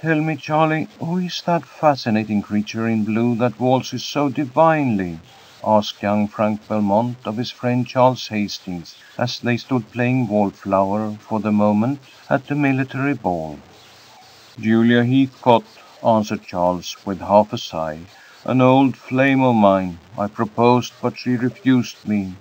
Tell me, Charlie, who is that fascinating creature in blue that waltzes so divinely?" asked young Frank Belmont of his friend Charles Hastings, as they stood playing wallflower for the moment at the military ball. "Julia Heathcote," answered Charles, with half a sigh. "An old flame of mine. I proposed, but she refused me."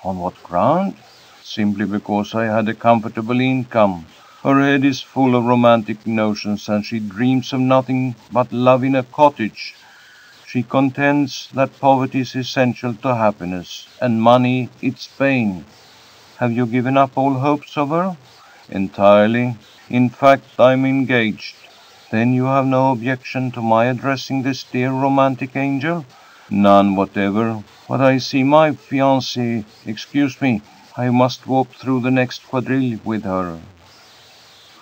"On what ground?" "Simply because I had a comfortable income. Her head is full of romantic notions, and she dreams of nothing but love in a cottage. She contends that poverty is essential to happiness, and money its bane." "Have you given up all hopes of her?" "Entirely. In fact, I am engaged." "Then you have no objection to my addressing this dear romantic angel?" "None whatever. But I see my fiancée. Excuse me, I must walk through the next quadrille with her."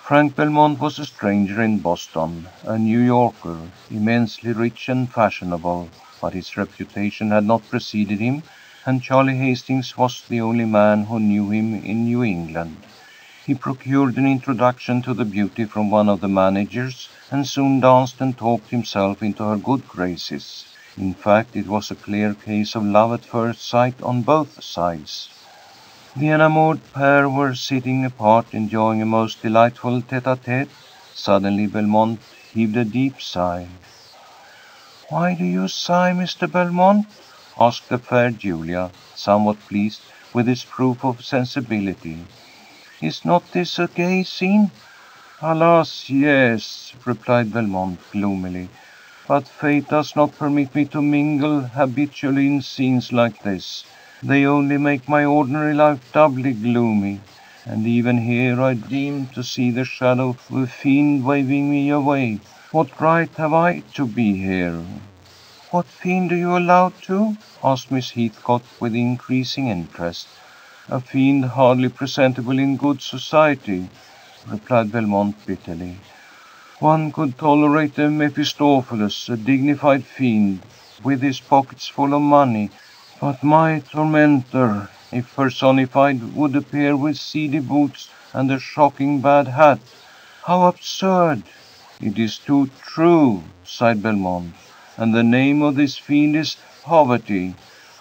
Frank Belmont was a stranger in Boston, a New Yorker, immensely rich and fashionable, but his reputation had not preceded him, and Charlie Hastings was the only man who knew him in New England. He procured an introduction to the beauty from one of the managers, and soon danced and talked himself into her good graces. In fact, it was a clear case of love at first sight on both sides. The enamoured pair were sitting apart enjoying a most delightful tête-à-tête. Suddenly Belmont heaved a deep sigh. "Why do you sigh, Mr. Belmont?" asked the fair Julia, somewhat pleased with this proof of sensibility. "Is not this a gay scene?" "Alas, yes," replied Belmont gloomily. "But fate does not permit me to mingle habitually in scenes like this. They only make my ordinary life doubly gloomy. And even here I deem to see the shadow of a fiend waving me away. What right have I to be here?" "What fiend do you allude to?" asked Miss Heathcote with increasing interest. "A fiend hardly presentable in good society," replied Belmont bitterly. "One could tolerate a Mephistopheles, a dignified fiend, with his pockets full of money, but my tormentor, if personified, would appear with seedy boots and a shocking bad hat." "How absurd!" "It is too true," sighed Belmont. "And the name of this fiend is Poverty."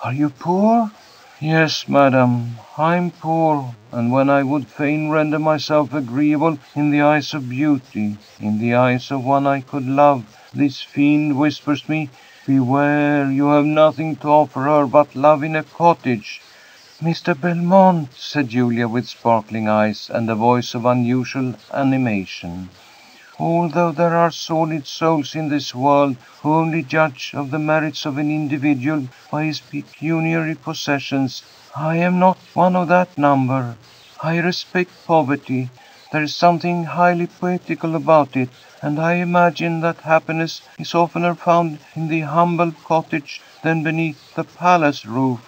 "Are you poor?" "Yes, madam, I am poor, and when I would fain render myself agreeable in the eyes of beauty, in the eyes of one I could love, this fiend whispers me, 'Beware, you have nothing to offer her but love in a cottage.'" "Mr. Belmont," said Julia, with sparkling eyes and a voice of unusual animation, "although there are sordid souls in this world who only judge of the merits of an individual by his pecuniary possessions, I am not one of that number. I respect poverty. There is something highly poetical about it, and I imagine that happiness is oftener found in the humble cottage than beneath the palace roof."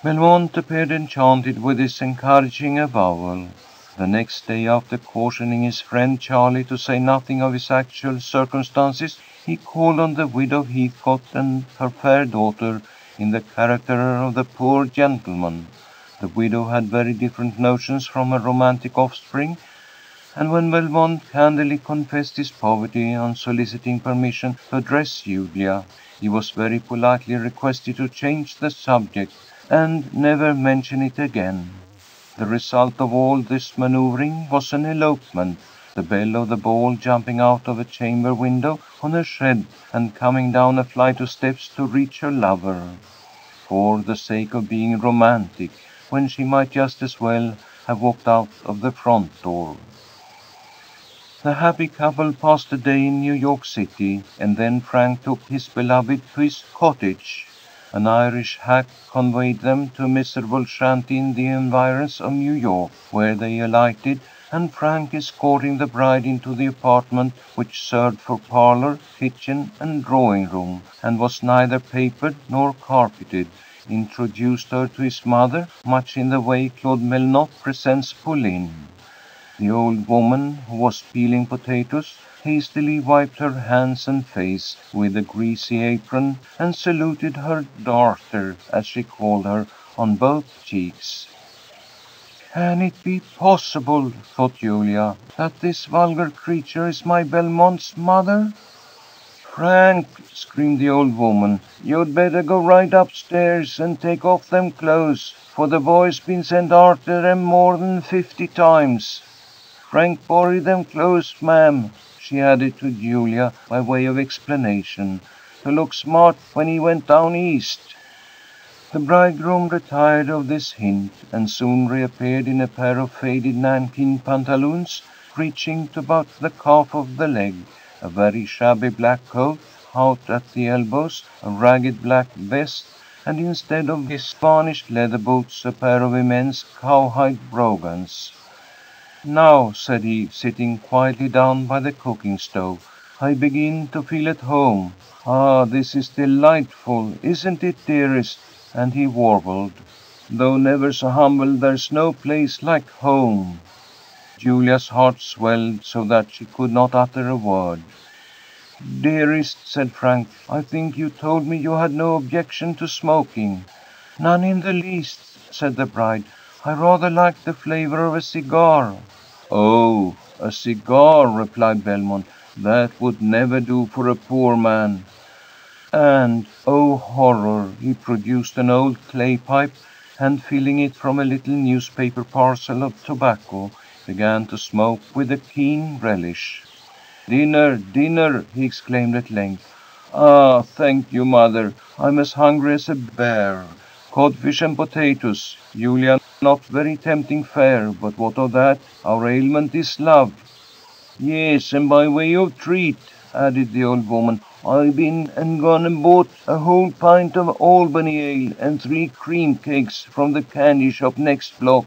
Belmont appeared enchanted with this encouraging avowal. The next day, after cautioning his friend Charlie to say nothing of his actual circumstances, he called on the widow Heathcote and her fair daughter in the character of the poor gentleman. The widow had very different notions from her romantic offspring, and when Belmont candidly confessed his poverty on soliciting permission to address Julia, he was very politely requested to change the subject and never mention it again. The result of all this manoeuvring was an elopement, the belle of the ball jumping out of a chamber window on a shed and coming down a flight of steps to reach her lover, for the sake of being romantic, when she might just as well have walked out of the front door. The happy couple passed a day in New York City, and then Frank took his beloved to his cottage. An Irish hack conveyed them to a miserable shanty in the environs of New York, where they alighted, and Frank, escorting the bride into the apartment which served for parlor, kitchen, and drawing room, and was neither papered nor carpeted, introduced her to his mother, much in the way Claude Melnotte presents Pauline. The old woman, who was peeling potatoes, hastily wiped her hands and face with a greasy apron, and saluted her "darter," as she called her, on both cheeks. Can it be possible, thought Julia, that this vulgar creature is my Belmont's mother? Frank, screamed the old woman, you'd better go right upstairs and take off them clothes, for the boy's been sent arter 'em more than 50 times. Frank borrowed them clothes, ma'am, she added to Julia by way of explanation, to look smart when he went down east. The bridegroom retired of this hint, and soon reappeared in a pair of faded nankeen pantaloons reaching to about the calf of the leg, a very shabby black coat, out at the elbows, a ragged black vest, and instead of his varnished leather boots, a pair of immense cowhide brogans. Now, said he, sitting quietly down by the cooking stove, I begin to feel at home. Ah, this is delightful, isn't it, dearest? And he warbled, though never so humble, there's no place like home. Julia's heart swelled so that she could not utter a word. Dearest, said Frank, I think you told me you had no objection to smoking. None in the least, said the bride. I rather like the flavor of a cigar. Oh, a cigar, replied Belmont. That would never do for a poor man. And, oh horror, he produced an old clay pipe and, filling it from a little newspaper parcel of tobacco, began to smoke with a keen relish. Dinner, dinner, he exclaimed at length. Ah, thank you, mother. I'm as hungry as a bear. Codfish and potatoes. Julia, not very tempting fare, but what of that? Our ailment is love. Yes, and by way of treat, added the old woman, I've been and gone and bought a whole pint of Albany ale and 3 cream cakes from the candy shop next block.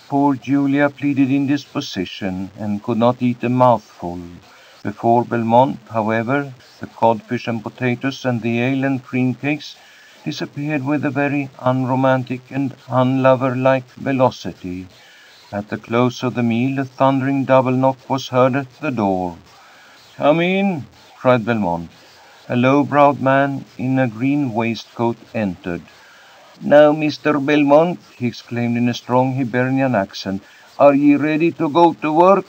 Poor Julia pleaded indisposition and could not eat a mouthful. Before Belmont, however, the codfish and potatoes and the ale and cream cakes disappeared with a very unromantic and unlover-like velocity. At the close of the meal a thundering double knock was heard at the door. "Come in!" cried Belmont. A low-browed man in a green waistcoat entered. "Now, Mr. Belmont," he exclaimed in a strong Hibernian accent, "are ye ready to go to work?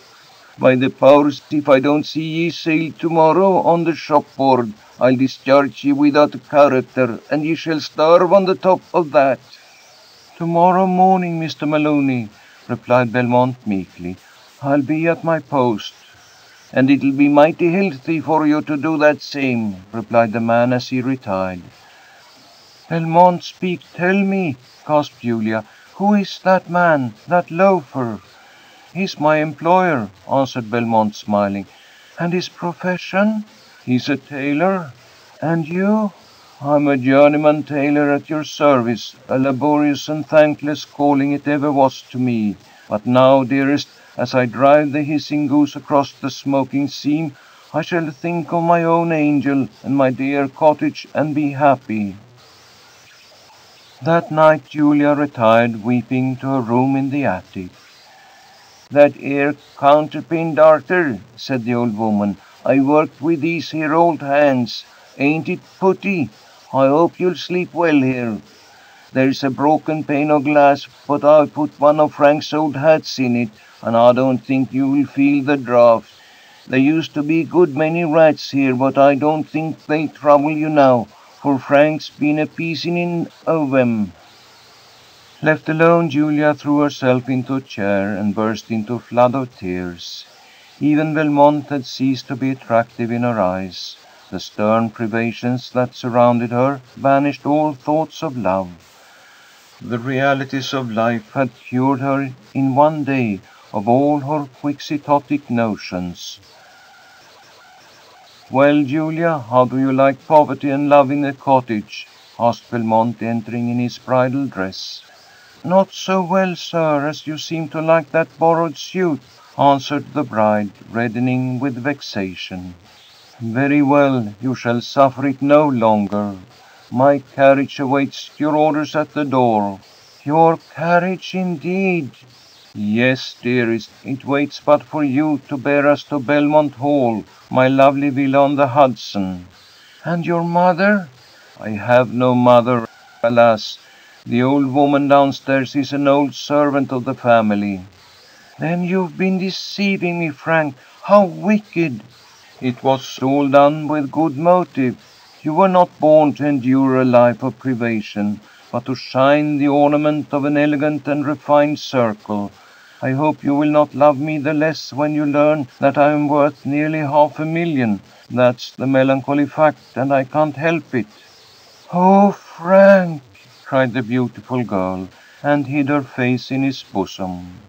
By the powers, if I don't see ye sail tomorrow on the shopboard, I'll discharge ye without a character, and ye shall starve on the top of that." "Tomorrow morning, Mr. Maloney," replied Belmont meekly. "I'll be at my post." "And it'll be mighty healthy for you to do that same," replied the man as he retired. "Belmont, speak, tell me," gasped Julia. "Who is that man, that loafer?" "He's my employer," answered Belmont, smiling. "And his profession?" "He's a tailor." "And you?" "I'm a journeyman tailor at your service. A laborious and thankless calling it ever was to me. But now, dearest, as I drive the hissing goose across the smoking seam, I shall think of my own angel and my dear cottage and be happy." That night Julia retired weeping to her room in the attic. "That 'ere counterpane darter," said the old woman. "I worked with these here old hands. Ain't it putty? I hope you'll sleep well here. There's a broken pane of glass, but I've put one of Frank's old hats in it, and I don't think you'll feel the draught. There used to be a good many rats here, but I don't think they'll trouble you now, for Frank's been a piecing in of 'em." Left alone, Julia threw herself into a chair and burst into a flood of tears. Even Belmont had ceased to be attractive in her eyes. The stern privations that surrounded her banished all thoughts of love. The realities of life had cured her in one day of all her quixotic notions. "Well, Julia, how do you like poverty and love in a cottage?" asked Belmont, entering in his bridal dress. "Not so well, sir, as you seem to like that borrowed suit," answered the bride, reddening with vexation. "Very well, you shall suffer it no longer. My carriage awaits your orders at the door." "Your carriage, indeed!" "Yes, dearest, it waits but for you to bear us to Belmont Hall, my lovely villa on the Hudson." "And your mother?" "I have no mother, alas! The old woman downstairs is an old servant of the family." "Then you've been deceiving me, Frank. How wicked!" "It was all done with good motive. You were not born to endure a life of privation, but to shine the ornament of an elegant and refined circle. I hope you will not love me the less when you learn that I am worth nearly 500,000. That's the melancholy fact, and I can't help it." "Oh, Frank!" cried the beautiful girl, and hid her face in his bosom.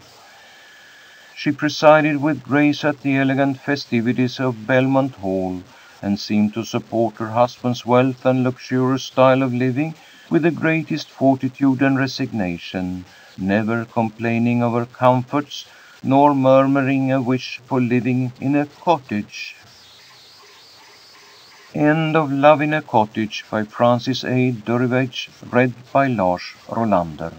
She presided with grace at the elegant festivities of Belmont Hall, and seemed to support her husband's wealth and luxurious style of living with the greatest fortitude and resignation, never complaining of her comforts, nor murmuring a wish for living in a cottage. End of Love in a Cottage by Frances A. Durivage, read by Lars Rolander.